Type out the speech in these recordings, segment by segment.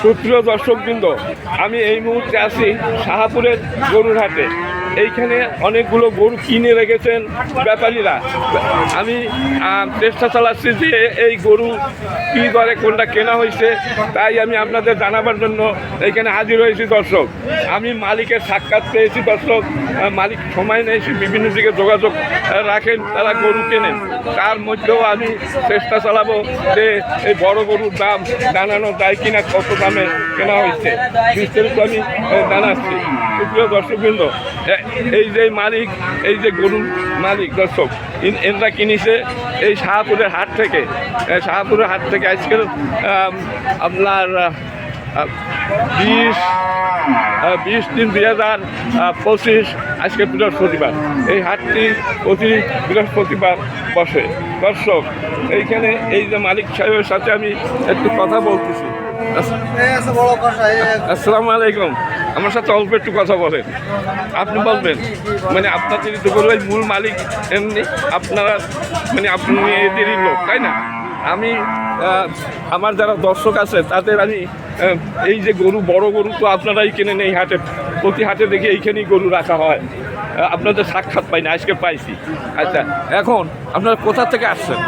সুপ্রিয় দর্শকবৃন্দ, আমি এই মুহূর্তে আছি শাহপুরের গরুর হাটে। এইখানে অনেকগুলো গরু কিনে রেখেছেন ব্যাপারীরা। আমি চেষ্টা চালাচ্ছি যে এই গরু কী দরে কোনটা কেনা হয়েছে, তাই আমি আপনাদের জানাবার জন্য এইখানে হাজির হয়েছি। দর্শক, আমি মালিকের সাক্ষাৎ পেয়েছি। দর্শক, মালিক সময় নেই, বিভিন্ন দিকে যোগাযোগ রাখেন, তারা গরু কেনেন। তার মধ্যেও আমি চেষ্টা চালাবো যে এই বড় গরুর দাম জানানো যায় কিনা, কত দামে কেনা হয়েছে বিস্তারিত আমি জানাচ্ছি। সুপ্রিয় দর্শকবৃন্দ, এই যে মালিক, এই যে গরুর মালিক, দর্শক এনরা কিনেছে এই শাহপুরের হাট থেকে। শাহপুরের হাট থেকে আজকের আপনার 20/3/2025 আজকে বৃহস্পতিবার। এই হাটটি প্রতি বৃহস্পতিবার বসে। দর্শক, এইখানে এই যে মালিক সাহেবের সাথে আমি একটু কথা বলতেছি। আসসালামু আলাইকুম। আমার সাথে অল্প একটু কথা বলেন। আপনি বলবেন, মানে আপনাদের তো বলবেন মূল মালিক এমনি আপনারা, মানে আপনি এদেরই লোক, তাই না? আমি আমার যারা দর্শক আছে তাদের আমি এই যে গরু, বড় গরু তো আপনারাই কেনেন এই হাটে, প্রতি হাটে দেখি এইখানেই গরু রাখা হয়। আপনাদের সাক্ষাৎ পাই না, আজকে পাইছি। আচ্ছা, এখন আপনারা কোথা থেকে আসছেন?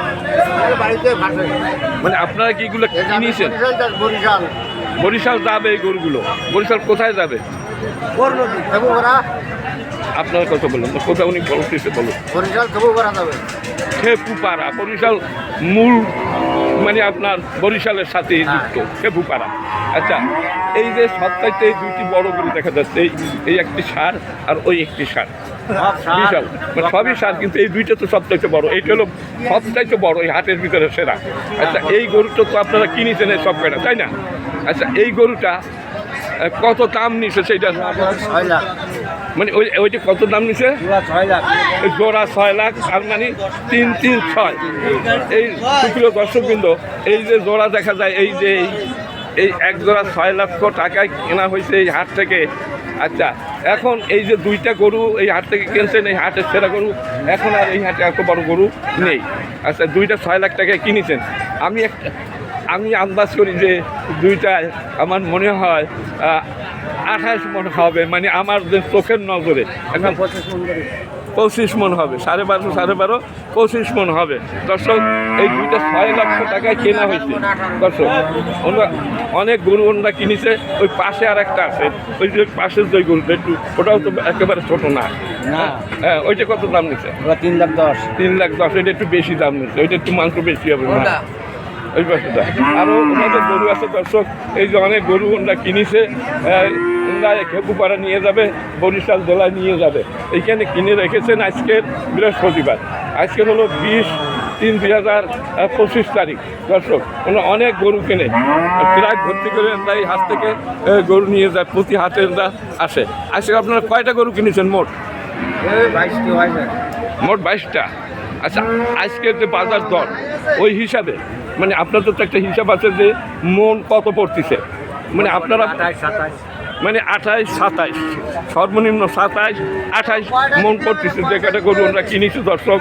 মানে আপনারা কি এগুলো কিনেছেন? বরিশাল যাবে এই গরুগুলো? বরিশাল কোথায় যাবে? আপনারা কত বললেন? কোথায় উনি বলতেছে বলুন? বরিশাল খেপুপাড়া। বরিশাল মূল মানে আপনার বরিশালের সাথে যুক্ত খেপুপাড়া। আচ্ছা, এই যে সপ্তাহে এই দুইটি বড় গরু দেখা যাচ্ছে, এই একটি সার আর ওই একটি সার, বিশাল, মানে সবই সার, কিন্তু এই দুইটা তো সবচাইতে বড়। এইটা হলো সবচাইতে বড়, এই হাটের ভিতরে সেরা। আচ্ছা, এই গরুটা তো আপনারা কিনেছেন এই সব কয়টা, তাই না? আচ্ছা, এই গরুটা কত দাম নিছে সেইটা? 6 লাখ। মানে ওইটা কত দাম নিছে? জোড়া 6 লাখ, আর মানে 3-3-6। এই সুপ্রিয় দর্শকবৃন্দ, এই যে জোড়া দেখা যায়, এই যে এই এক জোড়া 6 লক্ষ টাকায় কেনা হয়েছে এই হাট থেকে। আচ্ছা, এখন এই যে দুইটা গরু এই হাট থেকে কিনছেন, এই হাটের সেরা গরু, এখন আর এই হাটে এত বড় গরু নেই। আচ্ছা, দুইটা 6 লাখ টাকায় কিনেছেন। আমি আন্দাজ করি যে দুইটায় আমার মনে হয় 28 মন হবে, মানে আমার যে চোখের নজরে এখন 25 মন হবে। 12.5 25 মন হবে। দর্শক, এই দুইটা 6 লক্ষ টাকায় কেনা হয়েছে। দর্শক, ওনারা অনেক গরু ওনারা কিনেছে। ওই পাশে আর একটা আছে, ওই যে পাশের যে গরুটা একটু, ওটাও তো একেবারে ছোটো না। হ্যাঁ, ওইটা কত দাম নিচ্ছে? 3,10,000। 3,10,000। এটা একটু বেশি দাম নিচ্ছে, ওইটা একটু মাংস বেশি হবে না। ওই পাশেটা আরও ওনাদের গরু আছে। দর্শক, এই যে অনেক গরু ওনারা কিনেছে, ওনারা খেপুপাড়া নিয়ে যাবে, বরিশাল জেলায় নিয়ে যাবে। এইখানে কিনে রেখেছেন আজকের বৃহস্পতিবার। আজকে হলো 20/3/2025 তারিখ। দর্শক, ওনারা অনেক গরু কেনে, ট্রাক ভর্তি করে ওনারা এই হাট থেকে গরু নিয়ে যায়, প্রতি হাটে ওনারা আসে। আজকে আপনারা কয়টা গরু কিনেছেন মোট? 22টা। আচ্ছা, আজকের যে বাজার দর ওই হিসাবে, মানে আপনাদের তো একটা হিসাব আছে যে মন কত পড়তেছে, মানে আপনারা মানে 28-27, সর্বনিম্ন 27-28 মন পড়তেছে যে কটা গরু আমরা কিনেছি। দর্শক,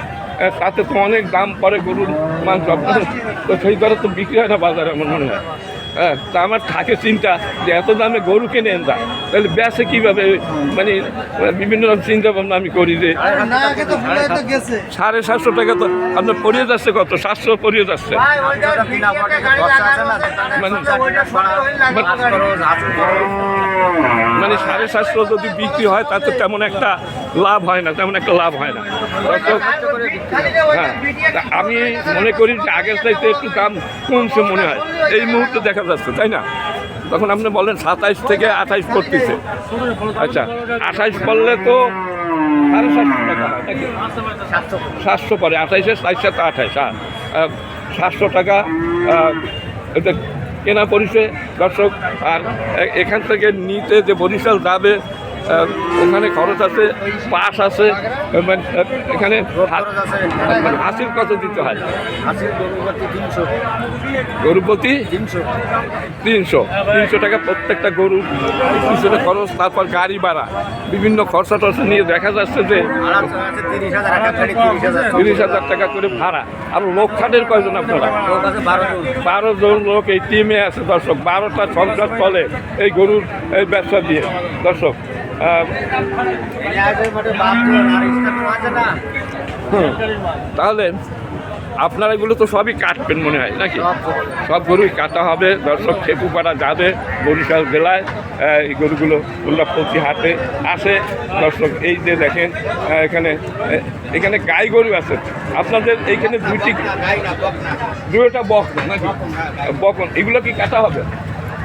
তাতে তো অনেক দাম পড়ে গরুর মাংস, আপনার তো সেই দরে তো বিক্রি হয় না বাজারে আমার মনে হয়। হ্যাঁ, তা আমার থাকে চিন্তা যে এত দামে গরু কেনে না, তাহলে বেচে কীভাবে? মানে বিভিন্ন রকম চিন্তা ভাবনা আমি করি যে 750 টাকা তো আপনার পড়িয়ে যাচ্ছে। কত? 700 পড়িয়ে যাচ্ছে। মানে 750 যদি বিক্রি হয় তাতে তেমন একটা লাভ হয় না, হ্যাঁ, আমি মনে করি যে আগের চাইতে একটু দাম কমছে মনে হয় এই মুহূর্তে দেখা যাচ্ছে, তাই না? তখন আপনি বলেন 27 থেকে 28 পড়তেছে। আচ্ছা, 28 পড়লে তো 750 টাকা হয় নাকি? 700 পড়ে, 28-এর 4-7-28, হ্যাঁ, 700 টাকা এটা কেনা পড়েছে। দর্শক, আর এখান থেকে নিতে যে বরিশাল যাবে ওখানে খরচ আছে, পাস আছে, মানে এখানে হাসিল কত দিতে হয়? গরু প্রতি 300 টাকা প্রত্যেকটা গরু পিছনে খরচ, তারপর গাড়ি ভাড়া, বিভিন্ন খরচা টরচা নিয়ে দেখা যাচ্ছে যে 30,000 টাকা করে ভাড়া। আর লোক খাটের কয়জন আপনারা? 12 জন লোক এই টিমে আছে দর্শক। 12টা সংসার চলে এই গরুর এই ব্যবসা দিয়ে দর্শক। তাহলে আপনারা এগুলো তো সবই কাটবেন মনে হয় নাকি? সব গরুই কাটা হবে দর্শক। খেপুপাড়া যাবে বরিশাল জেলায়, এই গরুগুলো প্রতি হাটে আসে দর্শক। এই যে দেখেন এখানে গাই গরু আছে আপনাদের এইখানে, দুইটা বকন নাকি? বকন, এগুলো কি কাটা হবে?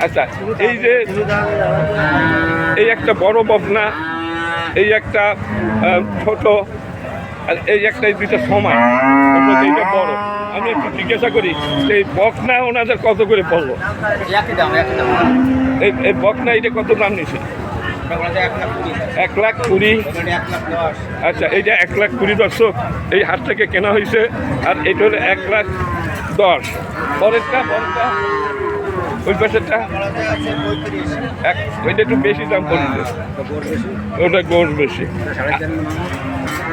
আচ্ছা, এই যে এই একটা বড় বকনা, এই একটা ছোট, আর এই একটা, এই দুইটা সমান, এইটা বড়। আমি একটু জিজ্ঞাসা করি এই বকনা ওনাদের কত করে পড়লো? এই বকনা এটা কত দাম নিছে? 1,20,000। আচ্ছা, এইটা 1,20,000 দর্শক এই হাট থেকে কেনা হয়েছে। আর এটা হলো 1,10,000। পরেরটা ওই পাশেরটা ওইটা একটু বেশি দাম পড়ছে, ওটা গোশ বেশি।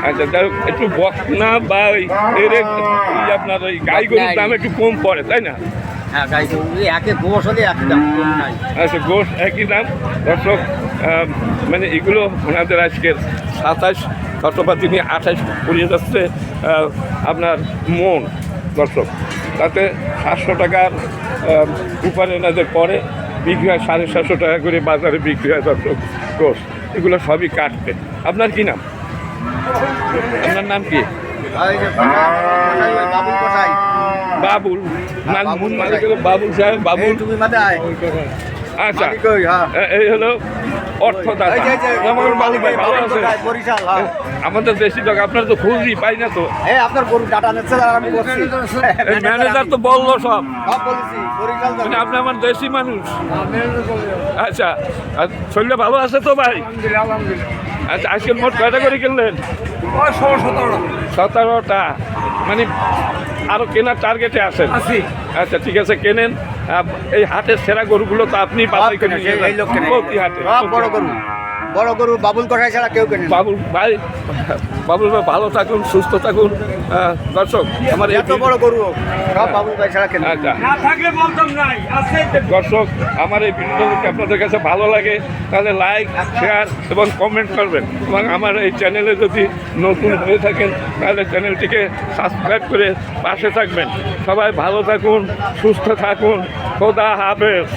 আচ্ছা, একটু বকনা বা আপনার ওই গাই গরুর দাম একটু কম পড়ে, তাই না? আচ্ছা, গোশ একই দাম দর্শক। মানে এগুলো ওনাদের আজকের 27 খরচপাতি নিয়ে 28 পড়িয়ে যাচ্ছে আপনার মন দর্শক। তাতে 700 টাকার উপরে এনাদের পরে বিক্রি হয় 750 টাকা করে বাজারে বিক্রি হয় দর্শক গোশ। এগুলো সবই কাটবে। আপনার কি নাম? আপনার নাম কি? বাবুল। বাবুল সাহেব, বাবুল। আচ্ছা, এই হলো অর্থদাতা। আমাদের দেশি লোক, আপনার তো খোঁজই পাই না তো। আপনার গরু ডাটা নিচ্ছে, ম্যানেজার তো বললো সব। আপনি আমার দেশি মানুষ। আচ্ছা, আর শরীরে ভালো আছে তো ভাই? আচ্ছা, আজকে মোট কয়টা করে কিনলেন? 17টা। মানে আরো কেনার টার্গেটে আছেন? আচ্ছা, ঠিক আছে, কেনেন। এই হাটের সেরা গরুগুলো তো আপনি বাছাই করে নিয়ে হাটে। বড় গরু বাবুল কষাই ছাড়া কেউ কেনে। বাবুল ভাই, বাবুল ভাই ভালো থাকুন, সুস্থ থাকুন দর্শক। আমার এত বড় গরু সব বাবুল ভাই ছাড়া কেনে। আচ্ছা দর্শক, আমার এই ভিডিওটা যদি আপনাদের কাছে ভালো লাগে তাহলে লাইক, শেয়ার এবং কমেন্ট করবেন। এবং আমার এই চ্যানেলে যদি নতুন হয়ে থাকেন তাহলে চ্যানেলটিকে সাবস্ক্রাইব করে পাশে থাকবেন। সবাই ভালো থাকুন, সুস্থ থাকুন। খোদা হাফেজ।